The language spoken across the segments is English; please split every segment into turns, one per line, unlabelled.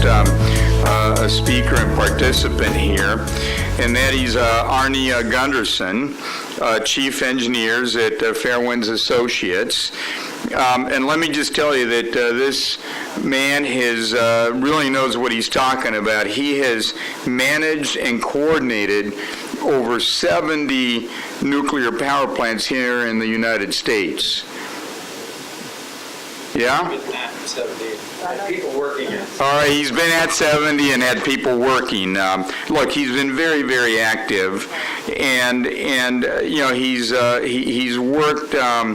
a speaker and participant here, and that is Arnie Gundersen, Chief Engineers at Fairwinds Associates. And let me just tell you that this man really knows what he's talking about. He has managed and coordinated over 70 nuclear power plants here in the United States. Yeah?
People working it.
All right, he's been at 70 and had people working. Look, he's been very, very active, and you know, he's worked in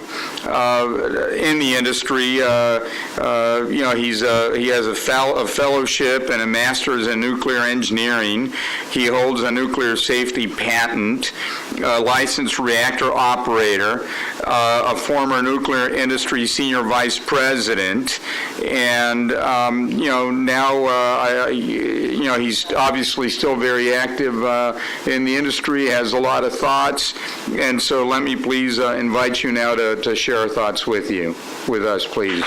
the industry. You know, he has a fellowship and a master's in nuclear engineering. He holds a nuclear safety patent, licensed reactor operator, a former nuclear industry senior vice president, and you know, now you know, he's obviously still very active in the industry, has a lot of thoughts, and so let me please invite you now to share thoughts with us, please.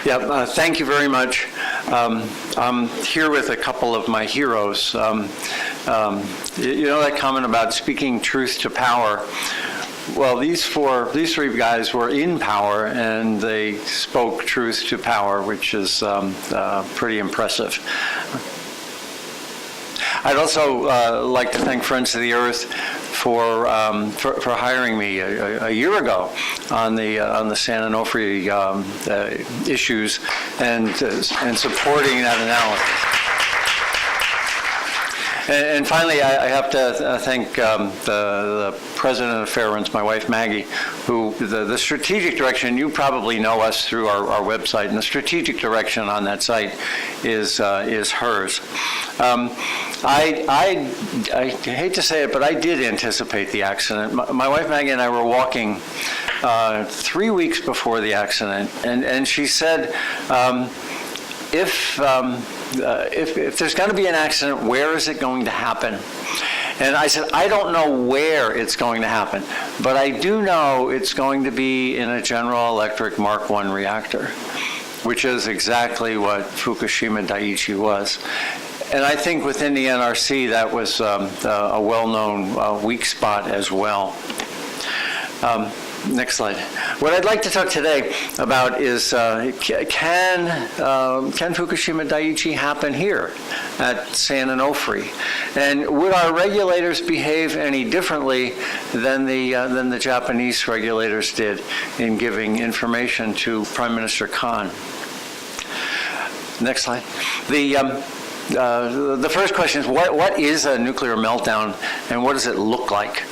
Yeah, thank you very much. I'm here with a couple of my heroes. You know that comment about speaking truth to power? Well, these three guys were in power, and they spoke truth to power, which is pretty impressive. I'd also like to thank Friends of the Earth for hiring me a year ago on the San Onofre issues and supporting that analysis. And finally, I have to thank the president of Fairwinds, my wife Maggie, who the strategic direction, you probably know us through our website, and the strategic direction on that site is hers. I hate to say it, but I did anticipate the accident. My wife Maggie and I were walking 3 weeks before the accident, and she said, if there's going to be an accident, where is it going to happen? And I said, I don't know where it's going to happen, but I do know it's going to be in a General Electric Mark I reactor, which is exactly what Fukushima Daiichi was. And I think within the NRC, that was a well-known weak spot as well. Next slide. What I'd like to talk today about is can Fukushima Daiichi happen here at San Onofre, and would our regulators behave any differently than the Japanese regulators did in giving information to Prime Minister Khan? Next slide. The first question is what is a nuclear meltdown, and what does it look like?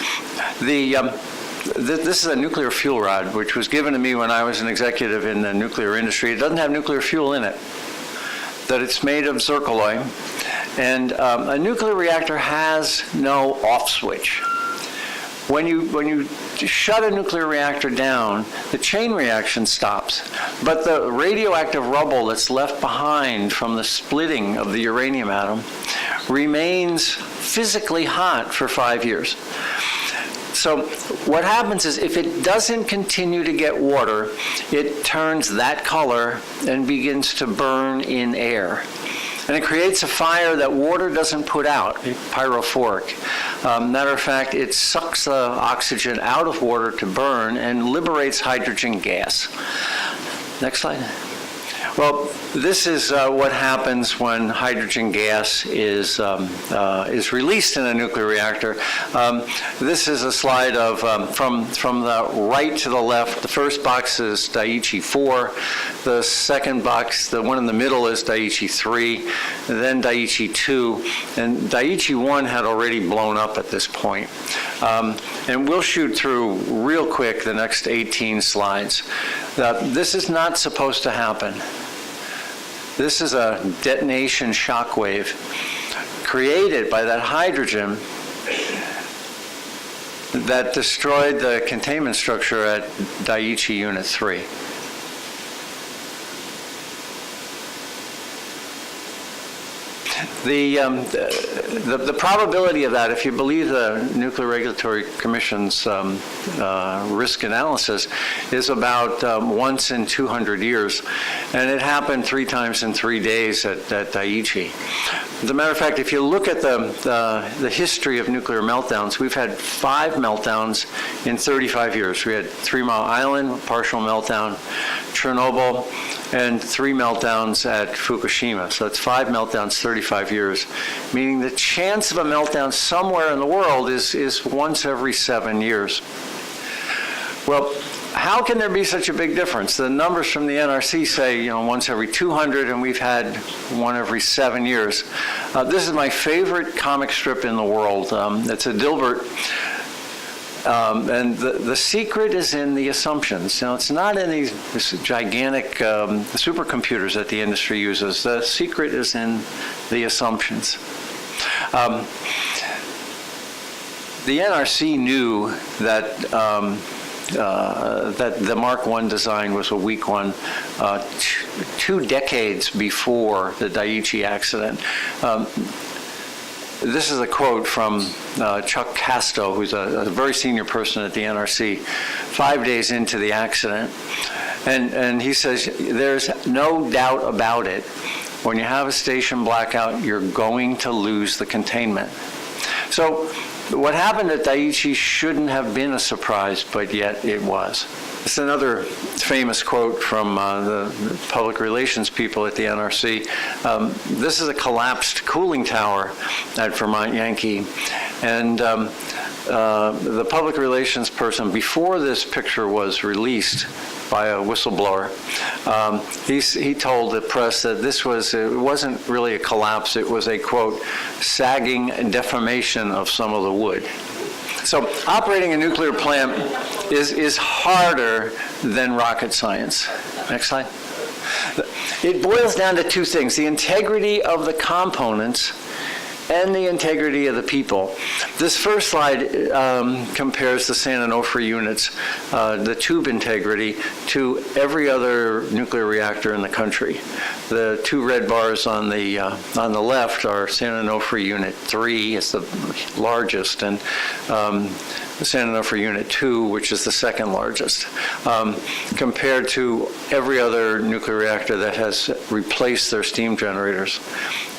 This is a nuclear fuel rod, which was given to me when I was an executive in the nuclear industry. It doesn't have nuclear fuel in it, that it's made of zircaloy, and a nuclear reactor has no off switch. When you shut a nuclear reactor down, the chain reaction stops, but the radioactive rubble that's left behind from the splitting of the uranium atom remains physically hot for 5 years. So what happens is if it doesn't continue to get water, it turns that color and begins to burn in air. And it creates a fire that water doesn't put out, pyrophoric. Matter of fact, it sucks the oxygen out of water to burn and liberates hydrogen gas. Next slide. Well, this is what happens when hydrogen gas is released in a nuclear reactor. This is a slide of from the right to the left. The first box is Daiichi 4. The second box, the one in the middle, is Daiichi 3. Then Daiichi 2, and Daiichi 1 had already blown up at this point. And we'll shoot through real quick the next 18 slides. This is not supposed to happen. This is a detonation shock wave created by that hydrogen that destroyed the containment structure at Daiichi Unit 3. The probability of that, if you believe the Nuclear Regulatory Commission's risk analysis, is about once in 200 years, and it happened 3 times in 3 days at Daiichi. As a matter of fact, if you look at the history of nuclear meltdowns, we've had 5 meltdowns in 35 years. We had 3 Mile Island, partial meltdown, Chernobyl, and 3 meltdowns at Fukushima. So that's 5 meltdowns, 35 years, meaning the chance of a meltdown somewhere in the world is once every 7 years. Well, how can there be such a big difference? The numbers from the NRC say, once every 200, and we've had 1 every 7 years. This is my favorite comic strip in the world. It's a Dilbert. And the secret is in the assumptions. It's not in these gigantic supercomputers that the industry uses. The secret is in the assumptions. The NRC knew that that the Mark I design was a weak one 2 decades before the Daiichi accident. This is a quote from Chuck Casto, who's a very senior person at the NRC, 5 days into the accident. And he says, there's no doubt about it. When you have a station blackout, you're going to lose the containment. So what happened at Daiichi shouldn't have been a surprise, but yet it was. It's another famous quote from the public relations people at the NRC. This is a collapsed cooling tower at Vermont Yankee. And the public relations person, before this picture was released by a whistleblower, he told the press that it wasn't really a collapse, it was a, quote, sagging deformation of some of the wood. So operating a nuclear plant is harder than rocket science. Next slide. It boils down to 2 things: the integrity of the components and the integrity of the people. This first slide compares the San Onofre units, the tube integrity, to every other nuclear reactor in the country. The 2 red bars on the left are San Onofre Unit 3, it's the largest, and San Onofre Unit 2, which is the second largest, compared to every other nuclear reactor that has replaced their steam generators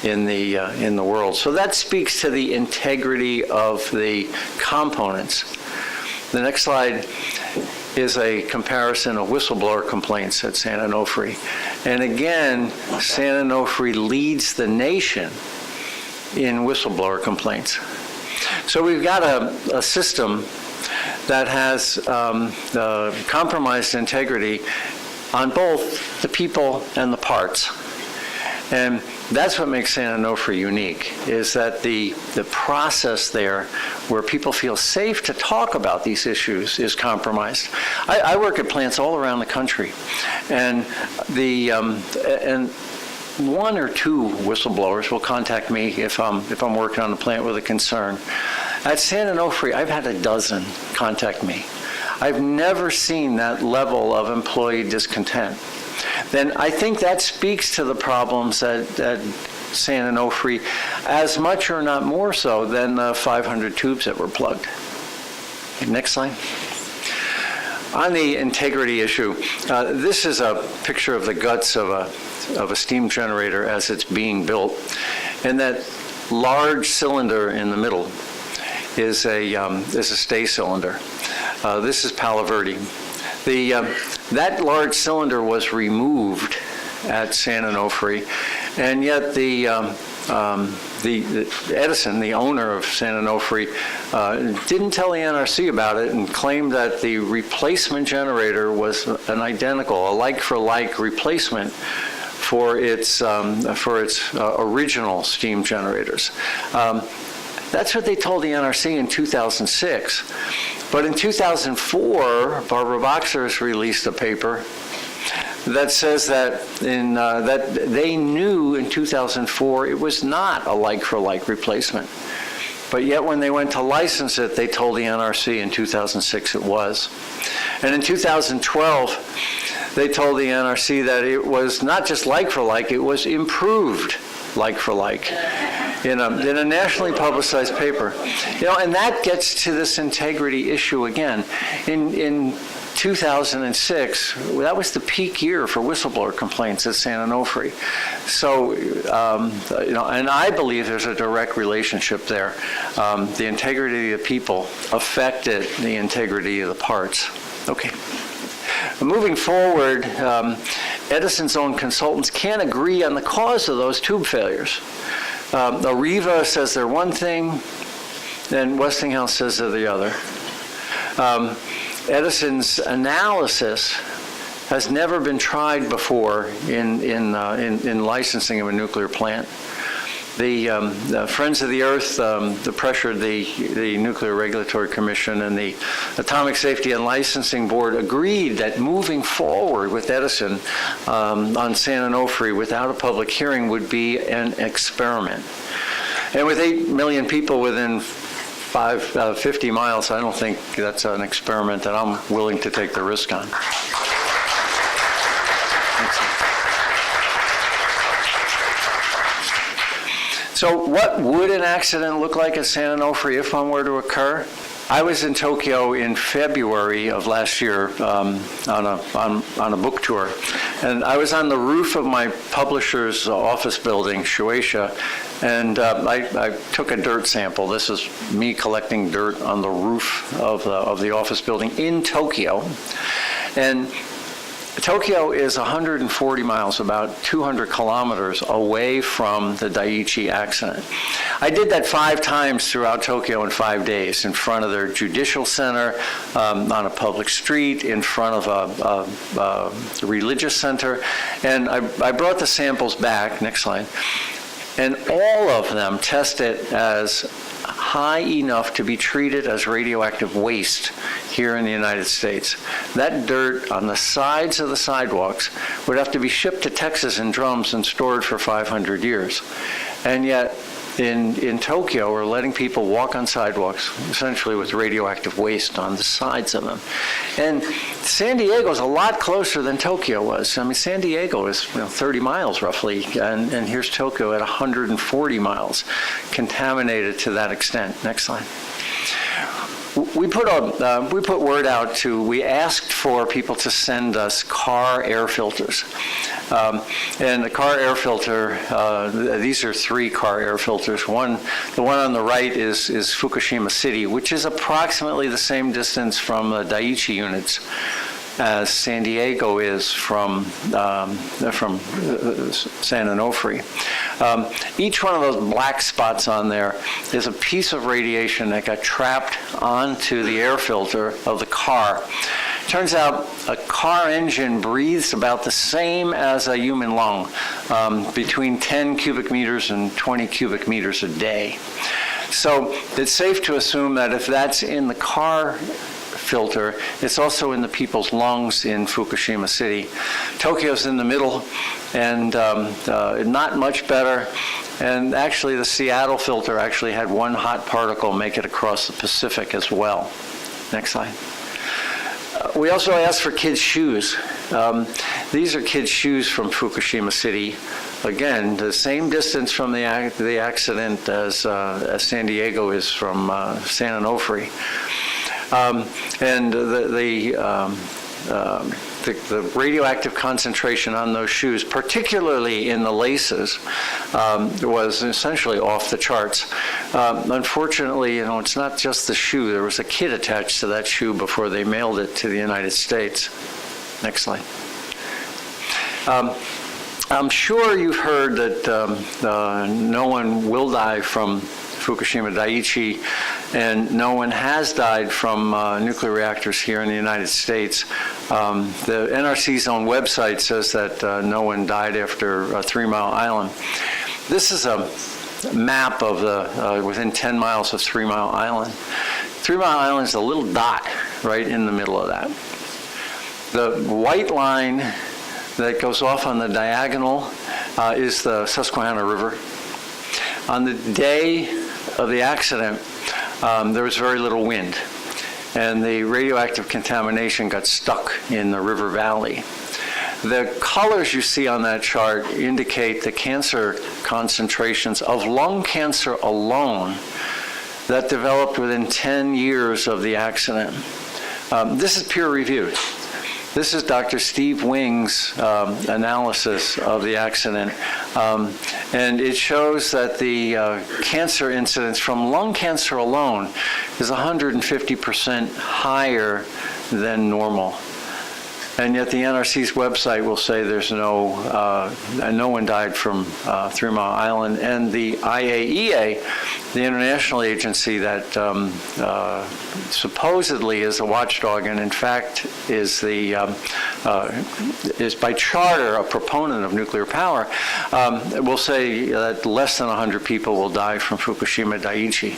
in the world. So that speaks to the integrity of the components. The next slide is a comparison of whistleblower complaints at San Onofre. And again, San Onofre leads the nation in whistleblower complaints. So we've got a system that has compromised integrity on both the people and the parts. And that's what makes San Onofre unique, is that the process there where people feel safe to talk about these issues is compromised. I work at plants all around the country, and and 1 or 2 whistleblowers will contact me if I'm working on a plant with a concern. At San Onofre, I've had 12 contact me. I've never seen that level of employee discontent. Then I think that speaks to the problems at San Onofre as much or not more so than the 500 tubes that were plugged. Okay, next slide. On the integrity issue, this is a picture of the guts of a steam generator as it's being built. And that large cylinder in the middle is a stay cylinder. This is Palo Verde. That large cylinder was removed at San Onofre, and yet the Edison, the owner of San Onofre, didn't tell the NRC about it and claimed that the replacement generator was an identical, a like-for-like replacement for its original steam generators. That's what they told the NRC in 2006. But in 2004, Barbara Boxer has released a paper that says that that they knew in 2004 it was not a like-for-like replacement. But yet when they went to license it, they told the NRC in 2006 it was. And in 2012, they told the NRC that it was not just like-for-like, it was improved like-for-like. in a nationally publicized paper. And that gets to this integrity issue again. In 2006, that was the peak year for whistleblower complaints at San Onofre. So, and I believe there's a direct relationship there. The integrity of the people affected the integrity of the parts. Okay. Moving forward, Edison's own consultants can't agree on the cause of those tube failures. Arriva says they're one thing, and Westinghouse says they're the other. Edison's analysis has never been tried before in licensing of a nuclear plant. The Friends of the Earth pressured the Nuclear Regulatory Commission, and the Atomic Safety and Licensing Board agreed that moving forward with Edison on San Onofre without a public hearing would be an experiment. And with 8 million people within 50 miles, I don't think that's an experiment that I'm willing to take the risk on. So what would an accident look like at San Onofre if one were to occur? I was in Tokyo in February of last year on a book tour, and I was on the roof of my publisher's office building, Shueisha, and I took a dirt sample. This is me collecting dirt on the roof of the office building in Tokyo, and Tokyo is 140 miles, about 200 kilometers away from the Daiichi accident. I did that 5 times throughout Tokyo in 5 days, in front of their judicial center, on a public street, in front of a religious center, and I brought the samples back, next slide, and all of them tested as high enough to be treated as radioactive waste here in the United States. That dirt on the sides of the sidewalks would have to be shipped to Texas in drums and stored for 500 years. And yet, in Tokyo, we're letting people walk on sidewalks, essentially with radioactive waste on the sides of them. And San Diego is a lot closer than Tokyo was. I mean, San Diego is 30 miles roughly, and here's Tokyo at 140 miles, contaminated to that extent. Next slide. We put word out we asked for people to send us car air filters. And the car air filter, these are 3 car air filters. The one on the right is Fukushima City, which is approximately the same distance from the Daiichi units as San Diego is from San Onofre. Each one of those black spots on there is a piece of radiation that got trapped onto the air filter of the car. Turns out a car engine breathes about the same as a human lung, between 10 cubic meters and 20 cubic meters a day. So it's safe to assume that if that's in the car filter, it's also in the people's lungs in Fukushima City. Tokyo's in the middle, and not much better. And actually, the Seattle filter actually had 1 hot particle make it across the Pacific as well. Next slide. We also asked for kids' shoes. These are kids' shoes from Fukushima City. Again, the same distance from the accident as San Diego is from San Onofre. And the radioactive concentration on those shoes, particularly in the laces, was essentially off the charts. Unfortunately, it's not just the shoe. There was a kid attached to that shoe before they mailed it to the United States. Next slide. I'm sure you've heard that no one will die from Fukushima Daiichi, and no one has died from nuclear reactors here in the United States. The NRC's own website says that no one died after 3 Mile Island. This is a map of the within 10 miles of 3 Mile Island. 3 Mile Island is a little dot right in the middle of that. The white line that goes off on the diagonal is the Susquehanna River. On the day of the accident, there was very little wind, and the radioactive contamination got stuck in the river valley. The colors you see on that chart indicate the cancer concentrations of lung cancer alone that developed within 10 years of the accident. This is peer-reviewed. This is Dr. Steve Wing's analysis of the accident, and it shows that the cancer incidence from lung cancer alone is 150% higher than normal. And yet the NRC's website will say there's no one died from 3 Mile Island. And the IAEA, the international agency that supposedly is a watchdog and in fact is is by charter a proponent of nuclear power, will say that less than 100 people will die from Fukushima Daiichi.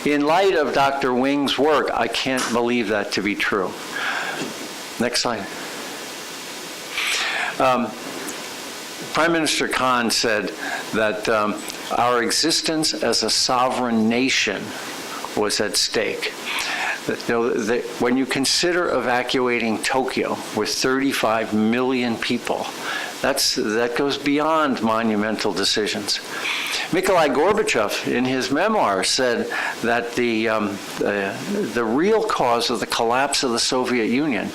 In light of Dr. Wing's work, I can't believe that to be true. Next slide. Prime Minister Khan said that our existence as a sovereign nation was at stake. When you consider evacuating Tokyo with 35 million people, that goes beyond monumental decisions. Mikhail Gorbachev, in his memoir, said that the real cause of the collapse of the Soviet Union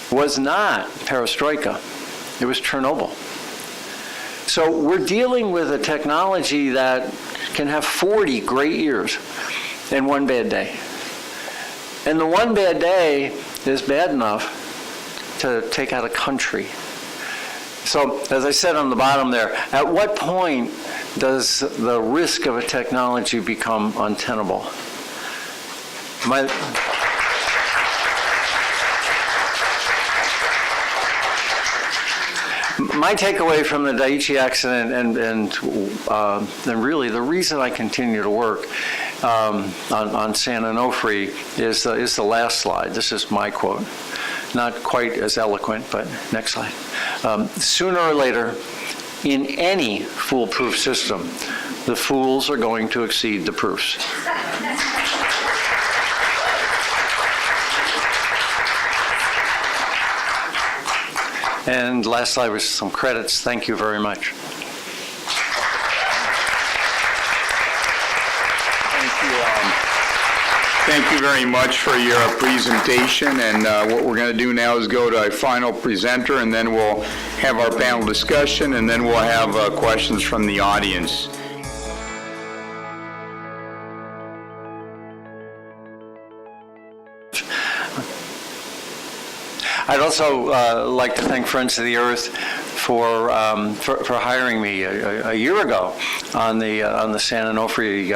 was not perestroika. It was Chernobyl. So we're dealing with a technology that can have 40 great years and one bad day. And the one bad day is bad enough to take out a country. So, as I said on the bottom there, at what point does the risk of a technology become untenable? My takeaway from the Daiichi accident and really the reason I continue to work on San Onofre is the last slide. This is my quote. Not quite as eloquent, but next slide. Sooner or later, in any foolproof system, the fools are going to exceed the proofs. And last slide was some credits. Thank you very much.
Thank you very much for your presentation, and what we're going to do now is go to a final presenter, and then we'll have our panel discussion, and then we'll have questions from the audience.
I'd also like to thank Friends of the Earth for hiring me a year ago on the San Onofre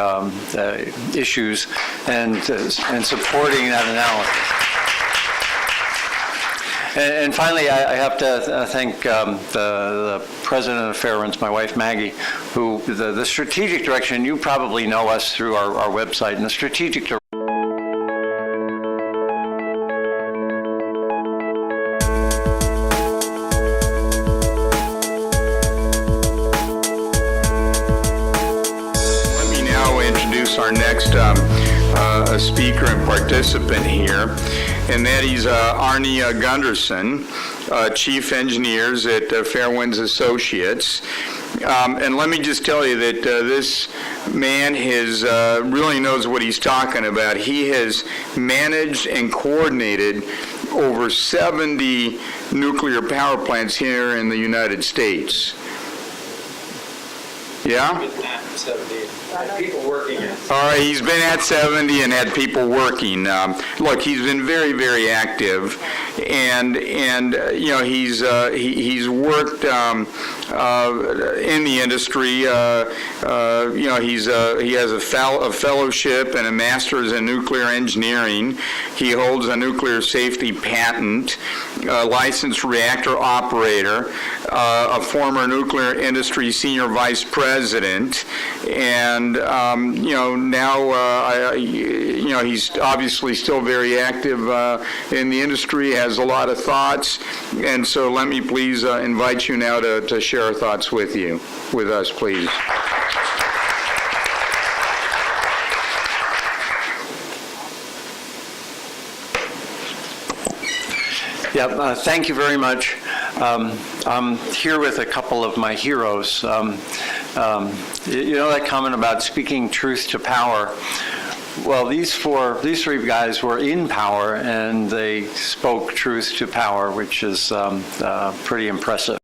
issues and supporting that analysis. And finally, I have to thank the president of Fairwinds, my wife Maggie, who the strategic direction. You probably know us through our website, and the strategic direction.
Our next speaker and participant here, and that is Arnie Gundersen, Chief Engineers at Fairwinds Associates. And let me just tell you that this man really knows what he's talking about. He has managed and coordinated over 70 nuclear power plants here in the United States. Yeah?
70. People working it.
All right, he's been at 70 and had people working. Look, he's been very, very active, and you know he's worked in the industry. You know he has a fellowship and a master's in nuclear engineering. He holds a nuclear safety patent, licensed reactor operator, a former nuclear industry senior vice president, and you know now you know he's obviously still very active in the industry, has a lot of thoughts, and so let me please invite you now to share our thoughts with us, please.
Yeah, thank you very much. I'm here with a couple of my heroes. You know that comment about speaking truth to power? Well, these three guys were in power, and they spoke truth to power, which is pretty impressive.